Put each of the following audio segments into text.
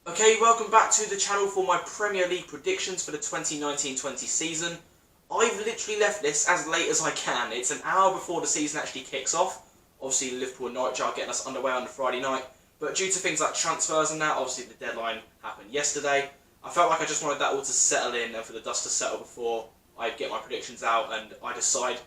Okay, welcome back to the channel for my Premier League predictions for the 2019-20 season. I've literally left this as late as I can. It's an hour before the season actually kicks off. Obviously Liverpool and Norwich are getting us underway on the Friday night, but due to things like transfers and that, obviously the deadline happened yesterday, I felt like I just wanted that all to settle in and for the dust to settle before I get my predictions out and I decide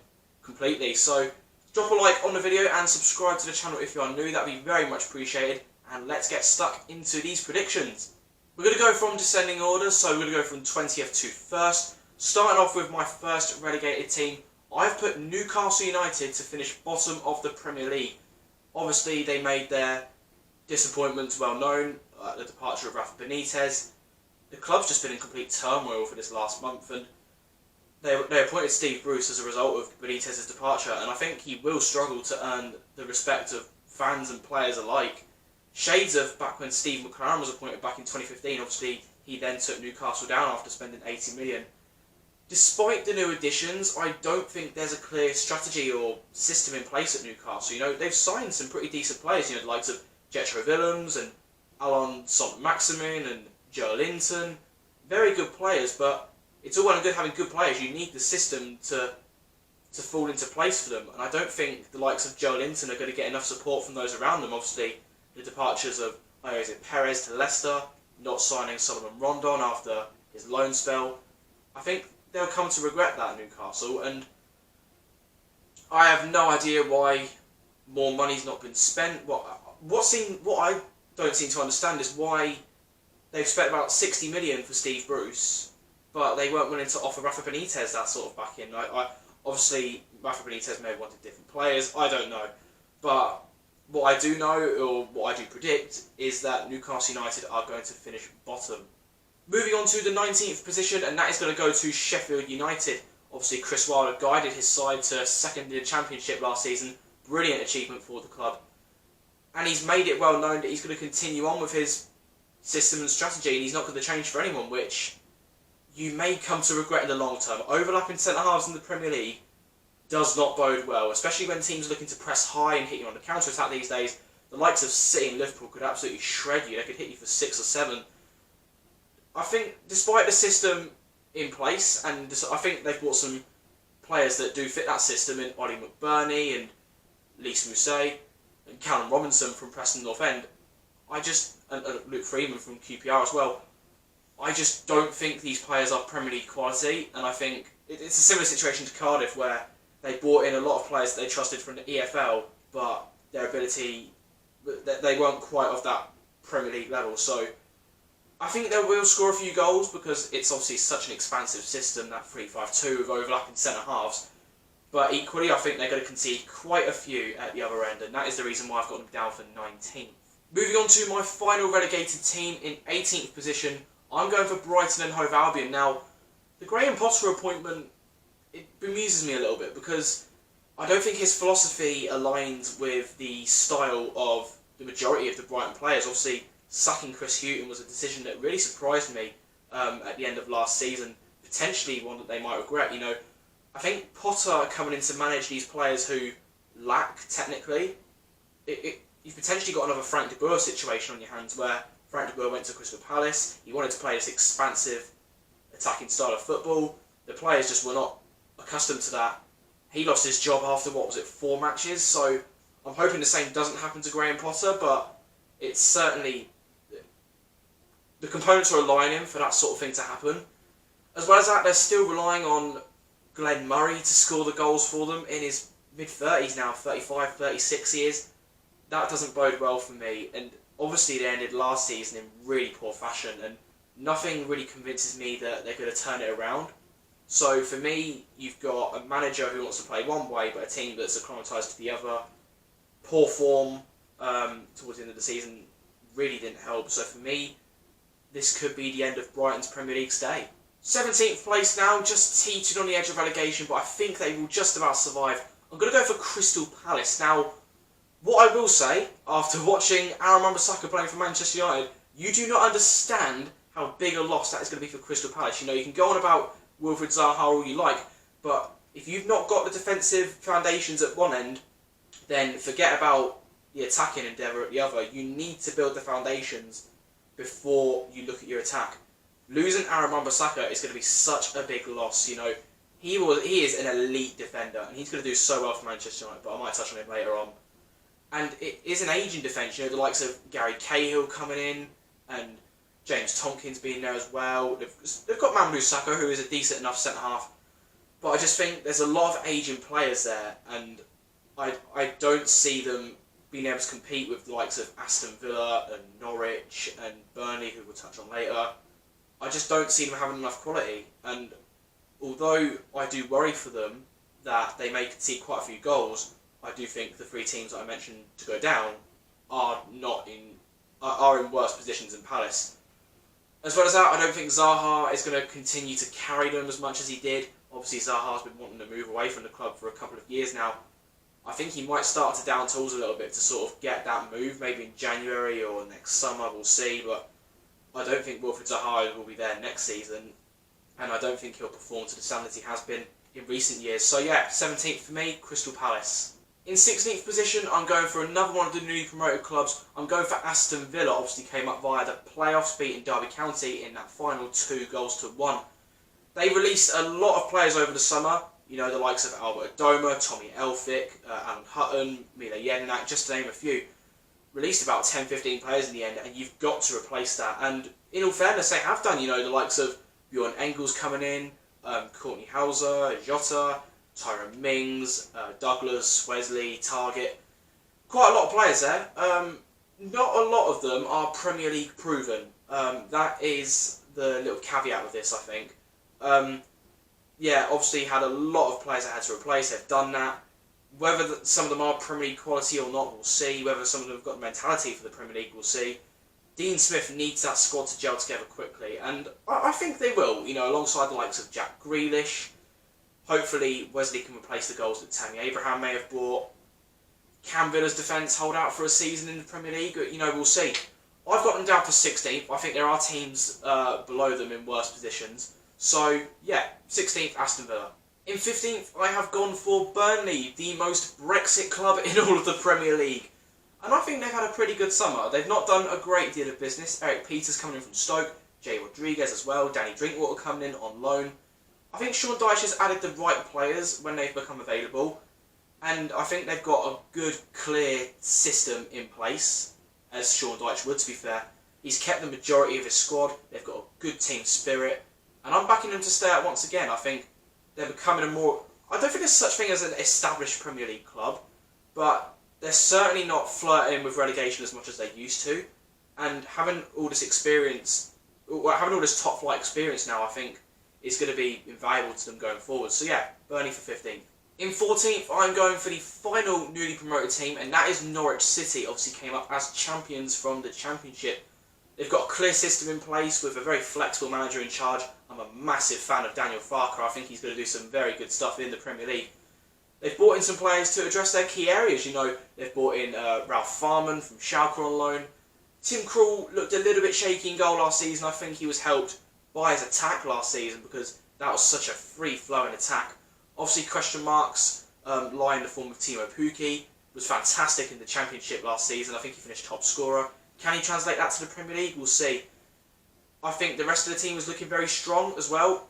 completely. So drop a like on the video and subscribe to the channel if you are new, that would be very much appreciated. And let's get stuck into these predictions. We're going to go from descending order, so we're going to go from 20th to 1st. Starting off with my first relegated team, I've put Newcastle United to finish bottom of the Premier League. Obviously, they made their disappointments well known, the departure of Rafa Benitez. The club's just been in complete turmoil for this last month, and they appointed Steve Bruce as a result of Benitez's departure, and I think he will struggle to earn the respect of fans and players alike. Shades of back when Steve McLaren was appointed back in 2015, obviously he then took Newcastle down after spending 80 million. Despite the new additions, I don't think there's a clear strategy or system in place at Newcastle. You know, they've signed some pretty decent players, you know, the likes of Jetro Willems and Alon Saint-Maximin and Joe Linton. Very good players, but it's all well and good having good players. You need the system to fall into place for them, and I don't think the likes of Joe Linton are going to get enough support from those around them. Obviously, the departures of Perez to Leicester, not signing Solomon Rondon after his loan spell. I think they'll come to regret that, Newcastle, and I have no idea why more money's not been spent. What I don't seem to understand is why they've spent about 60 million for Steve Bruce, but they weren't willing to offer Rafa Benitez that sort of backing. Obviously, Rafa Benitez may have wanted different players, I don't know, but what I do know, or what I do predict, is that Newcastle United are going to finish bottom. Moving on to the 19th position, and that is going to go to Sheffield United. Obviously, Chris Wilder guided his side to second in the Championship last season. Brilliant achievement for the club. And he's made it well known that he's going to continue on with his system and strategy, and he's not going to change for anyone, which you may come to regret in the long term. Overlapping centre-halves in the Premier League does not bode well, especially when teams are looking to press high and hit you on the counter-attack these days. The likes of City and Liverpool could absolutely shred you. They could hit you for 6 or 7. I think, despite the system in place, and I think they've brought some players that do fit that system in Ollie McBurney and Lys Mousset and Callum Robinson from Preston North End, and Luke Freeman from QPR as well, I just don't think these players are Premier League quality, and I think it's a similar situation to Cardiff, where they brought in a lot of players that they trusted from the EFL, but their ability, they weren't quite of that Premier League level. So I think they will score a few goals because it's obviously such an expansive system, that 3-5-2 with overlapping centre-halves. But equally, I think they're going to concede quite a few at the other end, and that is the reason why I've got them down for 19th. Moving on to my final relegated team in 18th position, I'm going for Brighton and Hove Albion. Now, the Graham Potter appointment, it bemuses me a little bit because I don't think his philosophy aligns with the style of the majority of the Brighton players. Obviously, sacking Chris Hughton was a decision that really surprised me at the end of last season, potentially one that they might regret. You know, I think Potter coming in to manage these players who lack technically, you've potentially got another Frank de Boer situation on your hands, where Frank de Boer went to Crystal Palace, he wanted to play this expansive attacking style of football, the players just were not accustomed to that. He lost his job after, 4 matches, so I'm hoping the same doesn't happen to Graham Potter, but it's certainly, the components are aligning for that sort of thing to happen. As well as that, they're still relying on Glenn Murray to score the goals for them in his mid-30s now, 35, 36 years. That doesn't bode well for me, and obviously they ended last season in really poor fashion, and nothing really convinces me that they're going to turn it around. So for me, you've got a manager who wants to play one way, but a team that's acclimatised to the other. Poor form towards the end of the season really didn't help. So for me, this could be the end of Brighton's Premier League stay. 17th place now, just teetering on the edge of relegation, but I think they will just about survive. I'm going to go for Crystal Palace. Now, what I will say, after watching Aaron Wan-Bissaka playing for Manchester United, you do not understand how big a loss that is going to be for Crystal Palace. You know, you can go on about Wilfried Zaha all you like, but if you've not got the defensive foundations at one end, then forget about the attacking endeavour at the other. You need to build the foundations before you look at your attack. Losing Aaron Wan-Bissaka is going to be such a big loss. You know, he is an elite defender, and he's going to do so well for Manchester United, but I might touch on him later on. And it is an ageing defence, you know, the likes of Gary Cahill coming in, and James Tompkins being there as well. They've got Mamadou Sakho, who is a decent enough centre-half, but I just think there's a lot of ageing players there, and I don't see them being able to compete with the likes of Aston Villa and Norwich and Burnley, who we'll touch on later. I just don't see them having enough quality, and although I do worry for them that they may concede quite a few goals, I do think the three teams that I mentioned to go down are in worse positions than Palace. As well as that, I don't think Zaha is going to continue to carry them as much as he did. Obviously, Zaha's been wanting to move away from the club for a couple of years now. I think he might start to down tools a little bit to sort of get that move, maybe in January or next summer, we'll see, but I don't think Wilfried Zaha will be there next season, and I don't think he'll perform to the standards he has been in recent years. So yeah, 17th for me, Crystal Palace. In 16th position, I'm going for another one of the newly promoted clubs. I'm going for Aston Villa. Obviously came up via the playoffs, beating Derby County in that final 2-1. They released a lot of players over the summer. You know, the likes of Albert Adoma, Tommy Elphick, Alan Hutton, Mila Jedinak, just to name a few. Released about 10-15 players in the end, and you've got to replace that. And in all fairness, they have done. You know, the likes of Bjorn Engels coming in, Courtney Hauser, Jota, Tyrone Mings, Douglas, Wesley, Target. Quite a lot of players there. Not a lot of them are Premier League proven. That is the little caveat with this, I think. Yeah, obviously had a lot of players that had to replace. They've done that. Whether some of them are Premier League quality or not, we'll see. Whether some of them have got the mentality for the Premier League, we'll see. Dean Smith needs that squad to gel together quickly, and I think they will, you know, alongside the likes of Jack Grealish. Hopefully Wesley can replace the goals that Tammy Abraham may have brought. Can Villa's defence hold out for a season in the Premier League? You know, we'll see. I've got them down for 16th. I think there are teams below them in worse positions. So, yeah, 16th, Aston Villa. In 15th, I have gone for Burnley, the most Brexit club in all of the Premier League. And I think they've had a pretty good summer. They've not done a great deal of business. Eric Peters coming in from Stoke, Jay Rodriguez as well, Danny Drinkwater coming in on loan. I think Sean Dyche has added the right players when they've become available. And I think they've got a good, clear system in place, as Sean Dyche would, to be fair. He's kept the majority of his squad. They've got a good team spirit. And I'm backing them to stay out once again. I think they're becoming a more... I don't think there's such thing as an established Premier League club, but they're certainly not flirting with relegation as much as they used to. And having all this experience, having all this top-flight experience now, I think, is going to be invaluable to them going forward. So yeah, Burnley for 15th. In 14th, I'm going for the final newly promoted team, and that is Norwich City. Obviously came up as champions from the Championship. They've got a clear system in place with a very flexible manager in charge. I'm a massive fan of Daniel Farke. I think he's going to do some very good stuff in the Premier League. They've brought in some players to address their key areas. You know, they've brought in Ralph Farman from Schalke on loan. Tim Krul looked a little bit shaky in goal last season. I think he was helped by his attack last season because that was such a free-flowing attack. Obviously, question marks lie in the form of Timo Pukki. Was fantastic in the Championship last season. I think he finished top scorer. Can he translate that to the Premier League? We'll see. I think the rest of the team was looking very strong as well.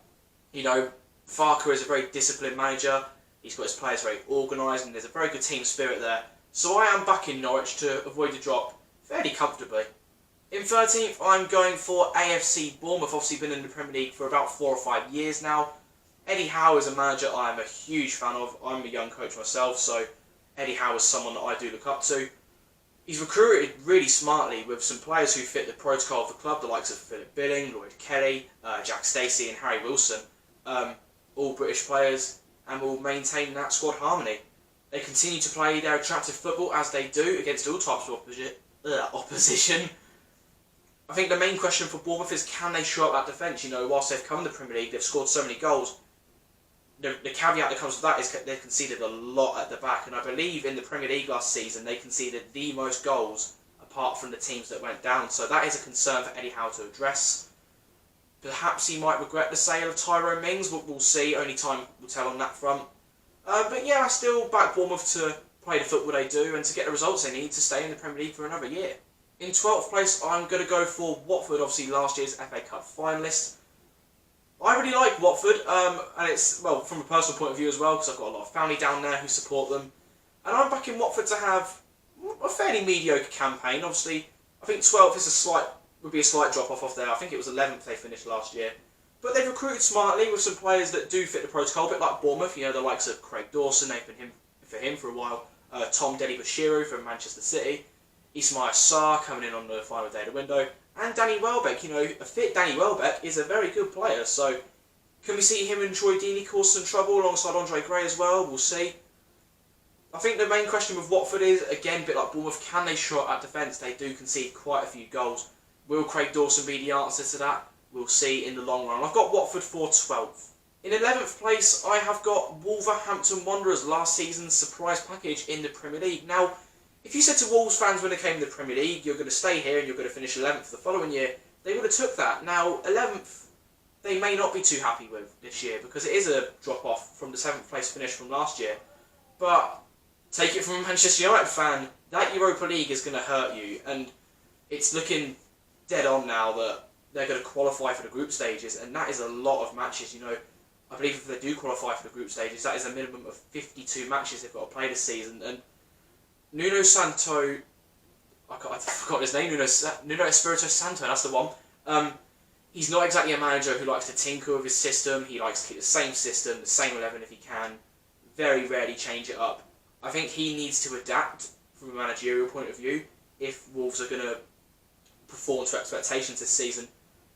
You know, Farke is a very disciplined manager. He's got his players very organised, and there's a very good team spirit there. So I am backing Norwich to avoid a drop fairly comfortably. In 13th, I'm going for AFC Bournemouth. Obviously been in the Premier League for about 4 or 5 years now. Eddie Howe is a manager I am a huge fan of. I'm a young coach myself, so Eddie Howe is someone that I do look up to. He's recruited really smartly with some players who fit the protocol of the club, the likes of Philip Billing, Lloyd Kelly, Jack Stacey and Harry Wilson. All British players, and will maintain that squad harmony. They continue to play their attractive football as they do against all types of opposition. I think the main question for Bournemouth is, can they show up that defence? You know, whilst they've come in the Premier League, they've scored so many goals. The caveat that comes with that is they've conceded a lot at the back, and I believe in the Premier League last season they conceded the most goals apart from the teams that went down. So that is a concern for Eddie Howe to address. Perhaps he might regret the sale of Tyrone Mings, but we'll see. Only time will tell on that front. But yeah, I still back Bournemouth to play the football they do and to get the results they need to stay in the Premier League for another year. In 12th place, I'm going to go for Watford, obviously last year's FA Cup finalists. I really like Watford, and it's, well, from a personal point of view as well, because I've got a lot of family down there who support them. And I'm backing Watford to have a fairly mediocre campaign. Obviously, I think 12th would be a slight drop off there. I think it was 11th they finished last year. But they've recruited smartly with some players that do fit the protocol, a bit like Bournemouth, the likes of Craig Dawson, they've been for him for a while. Tom Deddy Bashiru from Manchester City. Ismail Sarr coming in on the final day of the window. And Danny Welbeck, a fit Danny Welbeck is a very good player. So, can we see him and Troy Deeney cause some trouble alongside Andre Gray as well? We'll see. I think the main question with Watford is, again, a bit like Bournemouth, can they shore up at defence? They do concede quite a few goals. Will Craig Dawson be the answer to that? We'll see in the long run. I've got Watford for 12th. In 11th place, I have got Wolverhampton Wanderers, last season's surprise package in the Premier League. Now, if you said to Wolves fans when they came to the Premier League, you're going to stay here and you're going to finish 11th the following year, they would have took that. Now, 11th, they may not be too happy with this year because it is a drop-off from the 7th place finish from last year. But take it from a Manchester United fan, that Europa League is going to hurt you, and it's looking dead on now that they're going to qualify for the group stages, and that is a lot of matches. I believe if they do qualify for the group stages, that is a minimum of 52 matches they've got to play this season. And Nuno Santo, I forgot his name, Nuno Espirito Santo, that's the one. He's not exactly a manager who likes to tinker with his system. He likes to keep the same system, the same 11 if he can. Very rarely change it up. I think he needs to adapt from a managerial point of view if Wolves are going to perform to expectations this season.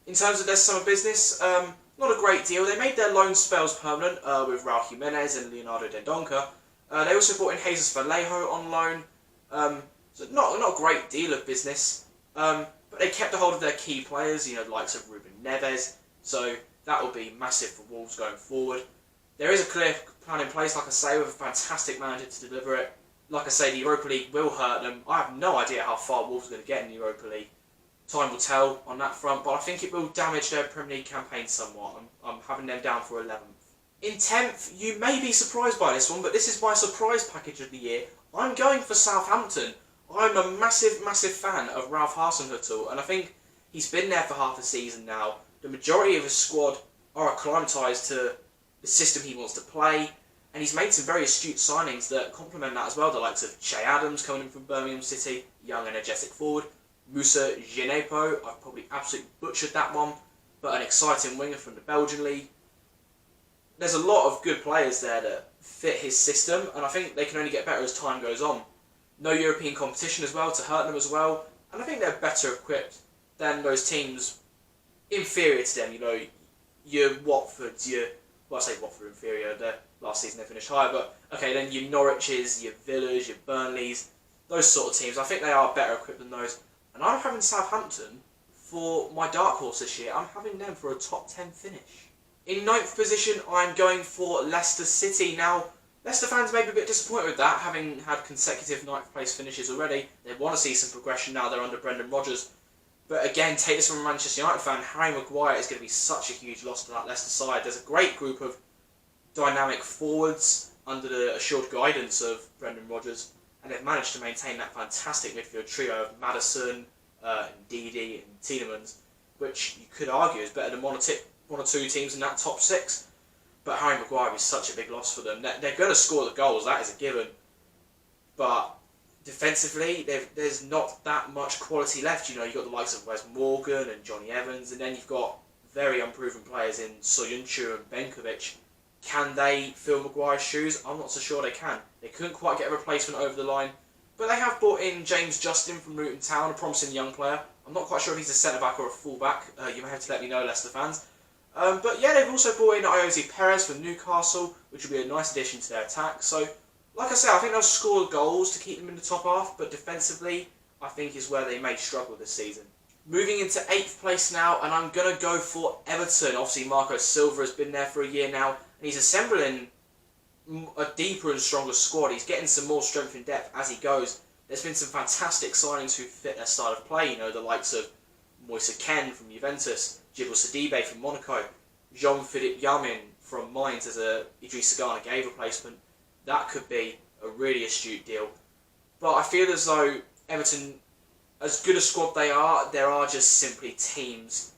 In terms of their summer business, not a great deal. They made their loan spells permanent with Raul Jimenez and Leonardo Dendoncker. They also brought in Jesus Vallejo on loan. So not a great deal of business. But they kept a hold of their key players, the likes of Ruben Neves. So that will be massive for Wolves going forward. There is a clear plan in place, like I say, with a fantastic manager to deliver it. Like I say, the Europa League will hurt them. I have no idea how far Wolves are going to get in the Europa League. Time will tell on that front, but I think it will damage their Premier League campaign somewhat. I'm having them down for 11th. In 10th, you may be surprised by this one, but this is my surprise package of the year. I'm going for Southampton. I'm a massive, massive fan of Ralph Hasenhüttl, and I think he's been there for half a season now. The majority of his squad are acclimatised to the system he wants to play, and he's made some very astute signings that complement that as well. The likes of Che Adams coming in from Birmingham City, young, energetic forward. Musa Ginepo, I've probably absolutely butchered that one, but an exciting winger from the Belgian league. There's a lot of good players there that fit his system, and I think they can only get better as time goes on. No European competition as well to hurt them as well, and I think they're better equipped than those teams inferior to them. Your Watfords, I say Watford inferior, last season they finished higher, but okay, then your Norwiches, your Villas, your Burnleys, those sort of teams, I think they are better equipped than those. And I'm having Southampton for my dark horse this year. I'm having them for a top 10 finish. In 9th position, I'm going for Leicester City. Now, Leicester fans may be a bit disappointed with that, having had consecutive 9th place finishes already. They want to see some progression now they're under Brendan Rodgers. But again, take this from a Manchester United fan, Harry Maguire is going to be such a huge loss to that Leicester side. There's a great group of dynamic forwards under the assured guidance of Brendan Rodgers, and they've managed to maintain that fantastic midfield trio of Maddison, Ndidi and Tielemans, which you could argue is better than one or two teams in that top 6. But Harry Maguire is such a big loss for them. They're going to score the goals, that is a given. But defensively, there's not that much quality left. You've got the likes of Wes Morgan and Johnny Evans, and then you've got very unproven players in Soyuncu and Benkovic. Can they fill Maguire's shoes? I'm not so sure they can. They couldn't quite get a replacement over the line, but they have brought in James Justin from Luton Town, a promising young player. I'm not quite sure if he's a centre-back or a full-back. You may have to let me know, Leicester fans. But yeah, they've also brought in Iosi Perez from Newcastle, which will be a nice addition to their attack. So, like I say, I think they'll score goals to keep them in the top half, but defensively, I think is where they may struggle this season. Moving into 8th place now, and I'm going to go for Everton. Obviously, Marco Silva has been there for a year now, and he's assembling a deeper and stronger squad. He's getting some more strength and depth as he goes. There's been some fantastic signings who fit their style of play. The likes of Moise Kean from Juventus, Djibril Sidibe from Monaco, Jean-Philippe Yamin from Mainz as a Idrissa Gana Gueye replacement. That could be a really astute deal. But I feel as though Everton as good a squad they are, there are just simply teams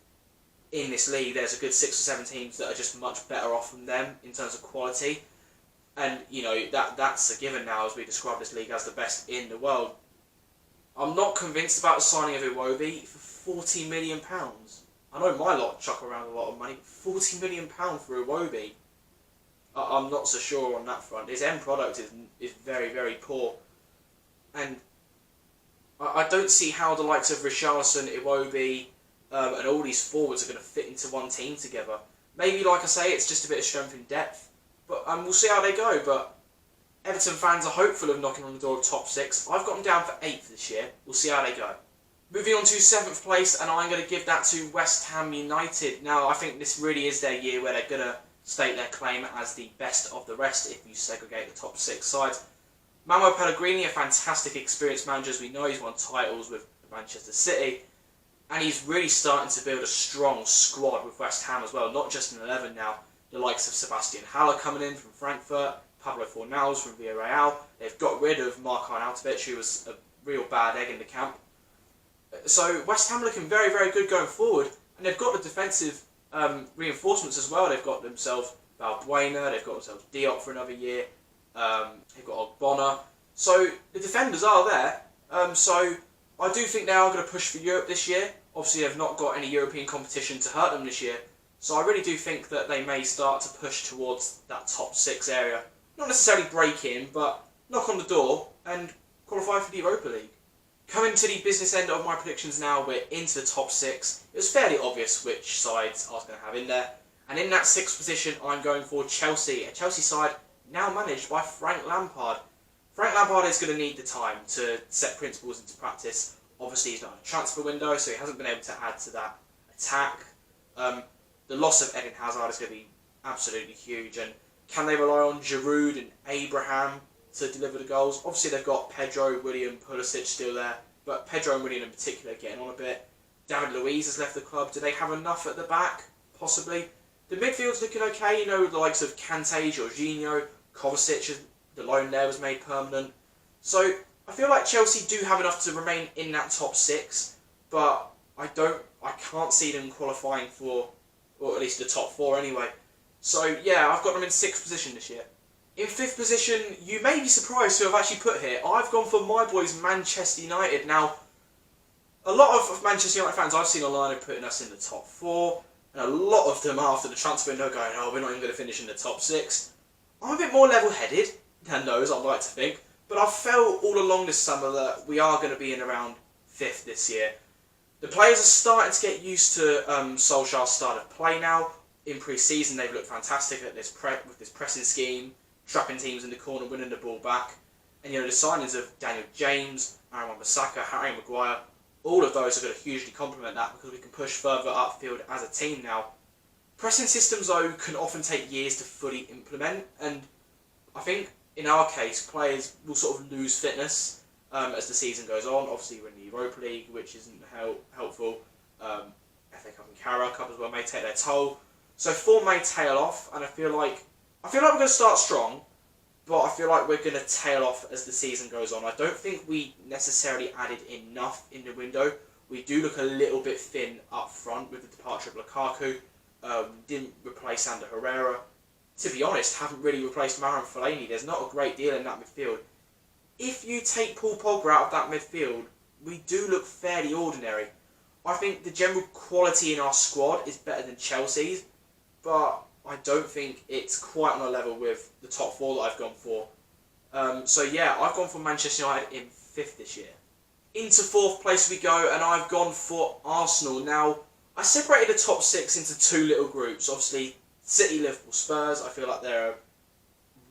in this league. There's a good 6 or 7 teams that are just much better off than them in terms of quality. And, you know, that's a given now as we describe this league as the best in the world. I'm not convinced about the signing of Iwobi for £40 million. I know my lot chuck around a lot of money, but £40 million for Iwobi, I'm not so sure on that front. His end product is very, very poor. And I don't see how the likes of Richarlison, Iwobi, and all these forwards are going to fit into one team together. Maybe, like I say, it's just a bit of strength in depth. But we'll see how they go. But Everton fans are hopeful of knocking on the door of top 6. I've got them down for 8th this year. We'll see how they go. Moving on to 7th place, and I'm going to give that to West Ham United. Now, I think this really is their year where they're going to stake their claim as the best of the rest if you segregate the top 6 sides. Manuel Pellegrini, a fantastic experienced manager, as we know. He's won titles with Manchester City. And he's really starting to build a strong squad with West Ham as well, not just an 11 now. The likes of Sebastian Haller coming in from Frankfurt, Pablo Fornals from Villarreal. They've got rid of Marko Arnautovic, who was a real bad egg in the camp. So West Ham looking very, very good going forward. And they've got the defensive reinforcements as well. They've got themselves Balbuena, they've got themselves Diop for another year. They've got Ogbonna. So the defenders are there. So I do think they are going to push for Europe this year. Obviously, they've not got any European competition to hurt them this year. So I really do think that they may start to push towards that top 6 area. Not necessarily break in, but knock on the door and qualify for the Europa League. Coming to the business end of my predictions now, we're into the top 6. It was fairly obvious which sides I was going to have in there. And in that 6th position, I'm going for Chelsea. A Chelsea side now managed by Frank Lampard. Frank Lampard is going to need the time to set principles into practice. Obviously, he's not in a transfer window, so he hasn't been able to add to that attack. The loss of Eden Hazard is going to be absolutely huge. And can they rely on Giroud and Abraham to deliver the goals? Obviously, they've got Pedro, Willian, Pulisic still there, but Pedro and Willian in particular getting on a bit. David Luiz has left the club. Do they have enough at the back? Possibly. The midfield's looking okay, you know, the likes of Kante, Jorginho, Kovacic, the loan there was made permanent. So I feel like Chelsea do have enough to remain in that top 6, but I can't see them qualifying for, or at least the top 4 anyway. So yeah, I've got them in 6th position this year. In 5th position, you may be surprised who I've actually put here. I've gone for my boys Manchester United. Now, a lot of Manchester United fans I've seen online are putting us in the top 4, and a lot of them after the transfer window going, oh, we're not even going to finish in the top 6. I'm a bit more level-headed than those, I'd like to think, but I've felt all along this summer that we are going to be in around 5th this year. The players are starting to get used to Solskjaer's style of play now. In pre-season, they've looked fantastic at this with this pressing scheme, trapping teams in the corner, winning the ball back. And, you know, the signings of Daniel James, Aaron Wan-Bissaka, Harry Maguire, all of those are going to hugely complement that because we can push further upfield as a team now. Pressing systems, though, can often take years to fully implement, and I think, in our case, players will sort of lose fitness as the season goes on. Obviously, we're in the Europa League, which isn't helpful. FA Cup and Carabao Cup as well may take their toll. So form may tail off, and I feel like we're going to start strong, but I feel like we're going to tail off as the season goes on. I don't think we necessarily added enough in the window. We do look a little bit thin up front with the departure of Lukaku. Didn't replace Ander Herrera. To be honest, haven't really replaced Marouane Fellaini. There's not a great deal in that midfield. If you take Paul Pogba out of that midfield, we do look fairly ordinary. I think the general quality in our squad is better than Chelsea's, but I don't think it's quite on a level with the top 4 that I've gone for. So yeah, I've gone for Manchester United in 5th this year. Into 4th place we go, and I've gone for Arsenal. Now, I separated the top 6 into 2 little groups. Obviously, City, Liverpool, Spurs. I feel like they're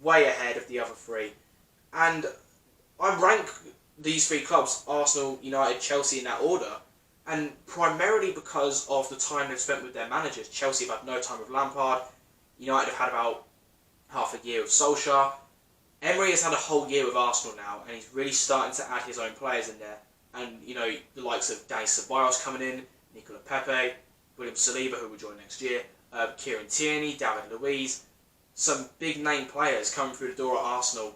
way ahead of the other 3. And I rank these 3 clubs, Arsenal, United, Chelsea, in that order. And primarily because of the time they've spent with their managers. Chelsea have had no time with Lampard. United have had about half a year with Solskjaer. Emery has had a whole year with Arsenal now, and he's really starting to add his own players in there. And, you know, the likes of Dani Ceballos coming in, Nicola Pepe, William Saliba, who will join next year, Kieran Tierney, David Luiz, some big name players coming through the door at Arsenal.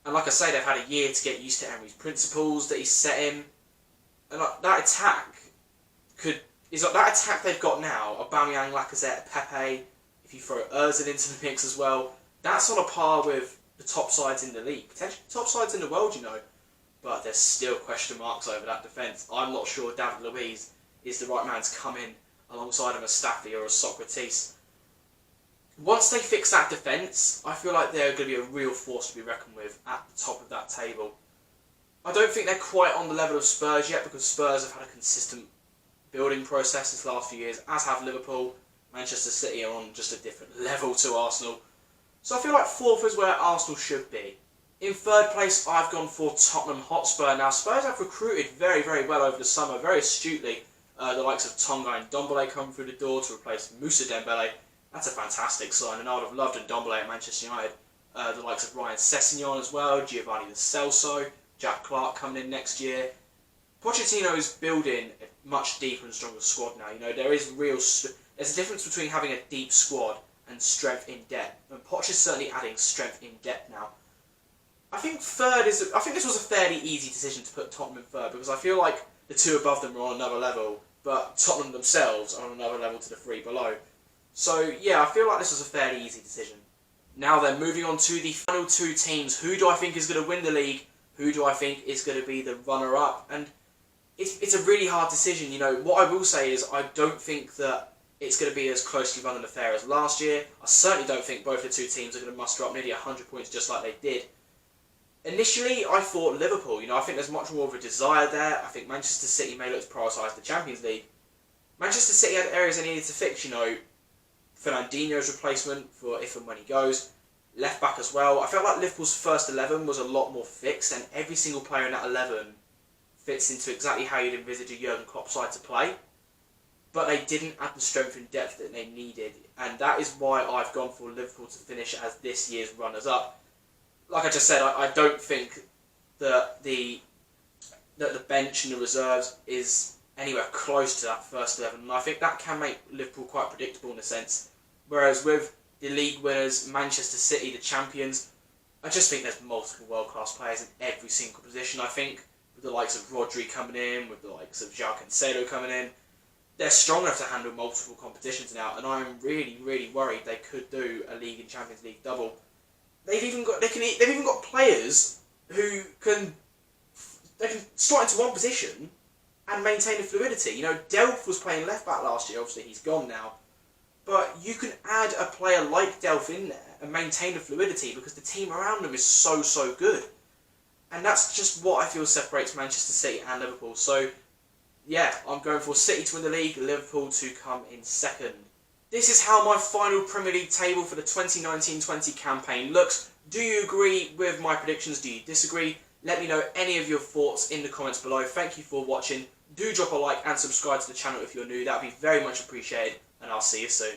And like I say, they've had a year to get used to Emery's principles that he's set in. And that attack that attack they've got now, Aubameyang, Lacazette, Pepe, if you throw Ozil into the mix as well, that's on a par with the top sides in the league, potentially top sides in the world, you know. But there's still question marks over that defence. I'm not sure David Luiz is the right man to come in alongside of a Staffy or a Socrates. Once they fix that defence, I feel like they're going to be a real force to be reckoned with at the top of that table. I don't think they're quite on the level of Spurs yet, because Spurs have had a consistent building process this last few years, as have Liverpool. Manchester City are on just a different level to Arsenal. So I feel like fourth is where Arsenal should be. In third place, I've gone for Tottenham Hotspur. Now, Spurs have recruited very, very well over the summer, very astutely. The likes of Tonga and Ndombele come through the door to replace Moussa Dembele. That's a fantastic sign, and I would have loved Ndombele at Manchester United. The likes of Ryan Sessegnon as well, Giovanni Lo Celso, Jack Clark coming in next year. Pochettino is building a much deeper and stronger squad now. You know, there's a difference between having a deep squad and strength in depth, and Poch is certainly adding strength in depth now. I think this was a fairly easy decision to put Tottenham in third, because I feel like the two above them are on another level, but Tottenham themselves are on another level to the three below. So yeah, I feel like this was a fairly easy decision. Now then, moving on to the final two teams. Who do I think is going to win the league? Who do I think is going to be the runner-up? And it's a really hard decision. You know, what I will say is I don't think that it's going to be as closely run and fair as last year. I certainly don't think both the two teams are going to muster up nearly 100 points just like they did. Initially, I thought Liverpool. You know, I think there's much more of a desire there. I think Manchester City may look to prioritise the Champions League. Manchester City had areas they needed to fix. You know, Fernandinho's replacement for if and when he goes. Left back as well. I felt like Liverpool's first 11 was a lot more fixed, and every single player in that 11 fits into exactly how you'd envisage a Jurgen Klopp side to play. But they didn't add the strength and depth that they needed, and that is why I've gone for Liverpool to finish as this year's runners-up. Like I just said, I don't think that the bench and the reserves is anywhere close to that first 11, and I think that can make Liverpool quite predictable in a sense. Whereas with the league winners, Manchester City, the champions, I just think there's multiple world-class players in every single position. I think with the likes of Rodri coming in, with the likes of João Cancelo coming in, they're strong enough to handle multiple competitions now, and I'm really, really worried they could do a League and Champions League double. They've even got players who can slot into one position and maintain the fluidity. You know, Delph was playing left back last year. Obviously, he's gone now. But you can add a player like Delph in there and maintain the fluidity because the team around them is so, so good. And that's just what I feel separates Manchester City and Liverpool. So, yeah, I'm going for City to win the league, Liverpool to come in second. This is how my final Premier League table for the 2019-20 campaign looks. Do you agree with my predictions? Do you disagree? Let me know any of your thoughts in the comments below. Thank you for watching. Do drop a like and subscribe to the channel if you're new. That would be very much appreciated. And I'll see you soon.